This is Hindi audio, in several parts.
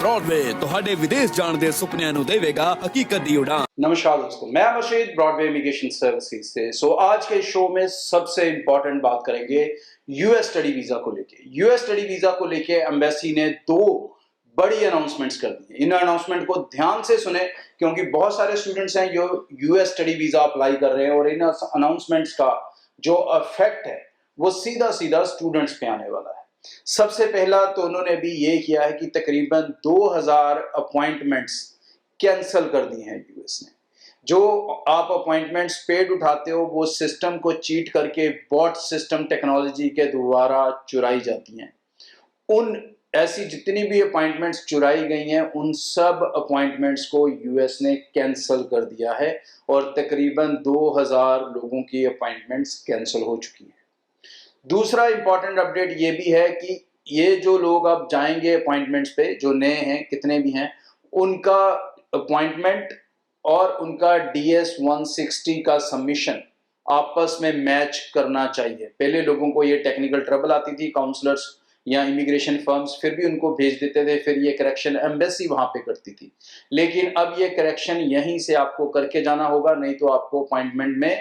ब्रॉडवे ਤੁਹਾਡੇ ਵਿਦੇਸ਼ ਜਾਣ ਦੇ ਸੁਪਨਿਆਂ ਨੂੰ ਦੇਵੇਗਾ ਹਕੀਕਤ ਦੀ ਉਡਾਨ। नमस्कार दोस्तों, मैं मशीद ब्रॉडवे इमिग्रेशन सर्विसेज से। आज के शो में सबसे इंपॉर्टेंट बात करेंगे यूएस स्टडी वीजा को लेके। यूएस स्टडी वीजा को लेके एम्बेसी ने दो बड़ी अनाउंसमेंट्स कर दी। इन अनाउंसमेंट को ध्यान से सुने क्योंकि बहुत सारे स्टूडेंट्स हैं जो यूएस स्टडी वीजा अप्लाई कर रहे हैं और इन अनाउंसमेंट्स का जो इफेक्ट है वो सीधा सीधा स्टूडेंट्स पे आने वाला है। सबसे पहला तो उन्होंने अभी ये किया है कि तकरीबन 2000 अपॉइंटमेंट्स कैंसिल कर दी हैं यूएस ने। जो आप अपॉइंटमेंट्स पेड उठाते हो वो सिस्टम को चीट करके बॉट सिस्टम टेक्नोलॉजी के द्वारा चुराई जाती हैं। उन ऐसी जितनी भी अपॉइंटमेंट्स चुराई गई हैं उन सब अपॉइंटमेंट्स को यूएस ने कैंसिल कर दिया है और तकरीबन 2000 लोगों की अपॉइंटमेंट्स कैंसिल हो चुकी हैं। दूसरा इंपॉर्टेंट अपडेट ये भी है कि ये जो लोग अब जाएंगे अपॉइंटमेंट्स पे, जो नए हैं कितने भी हैं, उनका अपॉइंटमेंट और उनका DS 160 का सबमिशन आपस में मैच करना चाहिए। पहले लोगों को ये टेक्निकल ट्रबल आती थी, काउंसलर्स या इमिग्रेशन फर्म्स फिर भी उनको भेज देते थे, फिर ये करेक्शन एम्बेसी वहां पे करती थी। लेकिन अब ये करेक्शन यहीं से आपको करके जाना होगा, नहीं तो आपको अपॉइंटमेंट में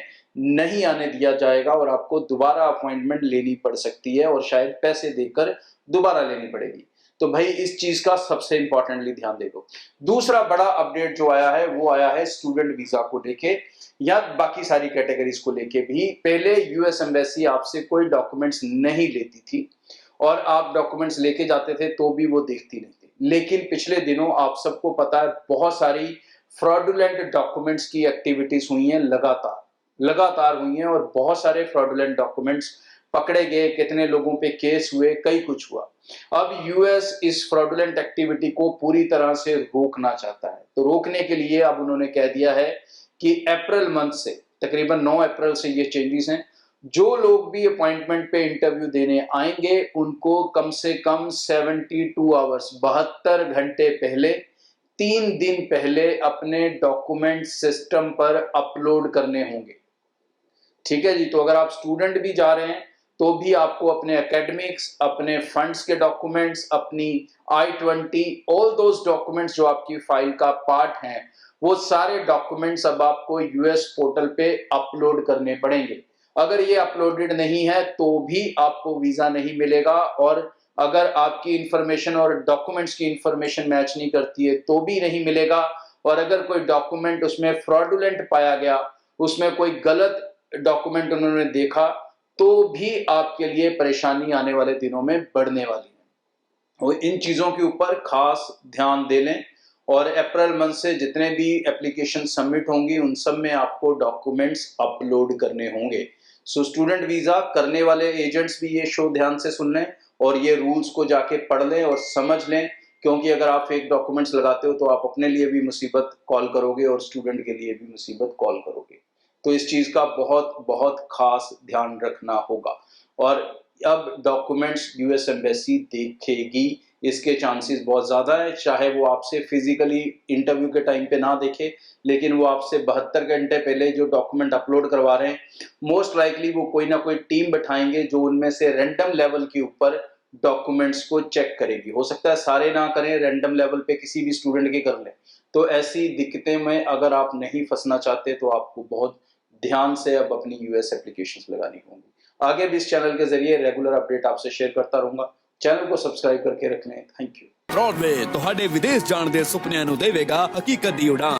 नहीं आने दिया जाएगा और आपको दोबारा अपॉइंटमेंट लेनी पड़ सकती है और शायद पैसे देकर दोबारा लेनी पड़ेगी। तो भाई इस चीज का सबसे इंपॉर्टेंटली ध्यान देखो। दूसरा बड़ा अपडेट जो आया है वो आया है स्टूडेंट वीजा को लेके या बाकी सारी कैटेगरीज को लेके भी। पहले यूएस एम्बेसी आपसे कोई डॉक्यूमेंट्स नहीं लेती थी और आप डॉक्यूमेंट्स लेके जाते थे तो भी वो देखती नहीं थी। लेकिन पिछले दिनों आप सबको पता है बहुत सारी फ्रॉडुलेंट डॉक्यूमेंट्स की एक्टिविटीज हुई हैं, लगातार हुई हैं और बहुत सारे फ्रॉडुलेंट डॉक्यूमेंट्स पकड़े गए, कितने लोगों पे केस हुए, कई कुछ हुआ। अब यूएस इस फ्रॉडुलेंट एक्टिविटी को पूरी तरह से रोकना चाहता है। तो रोकने के लिए अब उन्होंने कह दिया है कि अप्रैल मंथ से, तकरीबन 9 अप्रैल से ये चेंजेस हैं। जो लोग भी अपॉइंटमेंट पे इंटरव्यू देने आएंगे उनको कम से कम 72 आवर्स 72 घंटे पहले, 3 दिन पहले अपने डॉक्यूमेंट सिस्टम पर अपलोड करने होंगे। ठीक है जी। तो अगर आप स्टूडेंट भी जा रहे हैं तो भी आपको अपने एकेडमिक्स, अपने फंड्स के डॉक्यूमेंट्स, अपनी I-20, ऑल दोज डॉक्यूमेंट्स जो आपकी फाइल का पार्ट हैं, वो सारे डॉक्यूमेंट्स अब आपको यूएस पोर्टल पे अपलोड करने पड़ेंगे। अगर ये अपलोडेड नहीं है तो भी आपको वीजा नहीं मिलेगा और अगर आपकी इंफॉर्मेशन और डॉक्यूमेंट्स की इंफॉर्मेशन मैच नहीं करती है तो भी नहीं मिलेगा। और अगर कोई डॉक्यूमेंट उसमें फ्रॉडुलेंट पाया गया, उसमें कोई गलत डॉक्यूमेंट उन्होंने देखा, तो भी आपके लिए परेशानी आने वाले दिनों में बढ़ने वाली है। और इन चीजों के ऊपर खास ध्यान दे लें और अप्रैल मंथ से जितने भी एप्लीकेशन सबमिट होंगी उन सब में आपको डॉक्यूमेंट्स अपलोड करने होंगे। सो स्टूडेंट वीजा करने वाले एजेंट्स भी ये शो ध्यान से सुन लें और ये रूल्स को जाके पढ़ लें और समझ लें, क्योंकि अगर आप फेक डॉक्यूमेंट्स लगाते हो तो आप अपने लिए भी मुसीबत कॉल करोगे और स्टूडेंट के लिए भी मुसीबत कॉल करोगे। तो इस चीज का बहुत बहुत खास ध्यान रखना होगा। और अब डॉक्यूमेंट्स यूएस एम्बेसी देखेगी, इसके चांसेस बहुत ज्यादा है। चाहे वो आपसे फिजिकली इंटरव्यू के टाइम पे ना देखे, लेकिन वो आपसे 72 घंटे पहले जो डॉक्यूमेंट अपलोड करवा रहे हैं, मोस्ट लाइकली वो कोई ना कोई टीम बैठाएंगे जो उनमें से रैंडम लेवल के ऊपर डॉक्यूमेंट्स को चेक करेगी। हो सकता है सारे ना करें, रैंडम लेवल पे किसी भी स्टूडेंट के कर लें। तो ऐसी दिक्कतें में अगर आप नहीं फंसना चाहते तो आपको बहुत ध्यान से अब अपनी यूएस एप्लीकेशंस लगानी होंगी। आगे भी इस चैनल के जरिए रेगुलर अपडेट आपसे शेयर करता रहूंगा। चैनल को सब्सक्राइब करके रख लें। Thank you. ब्रॉडवे ਤੁਹਾਡੇ ਵਿਦੇਸ਼ ਜਾਣ ਦੇ ਸੁਪਨਿਆਂ ਨੂੰ ਦੇਵੇਗਾ ਹਕੀਕਤ ਦੀ ਉਡਾਨ।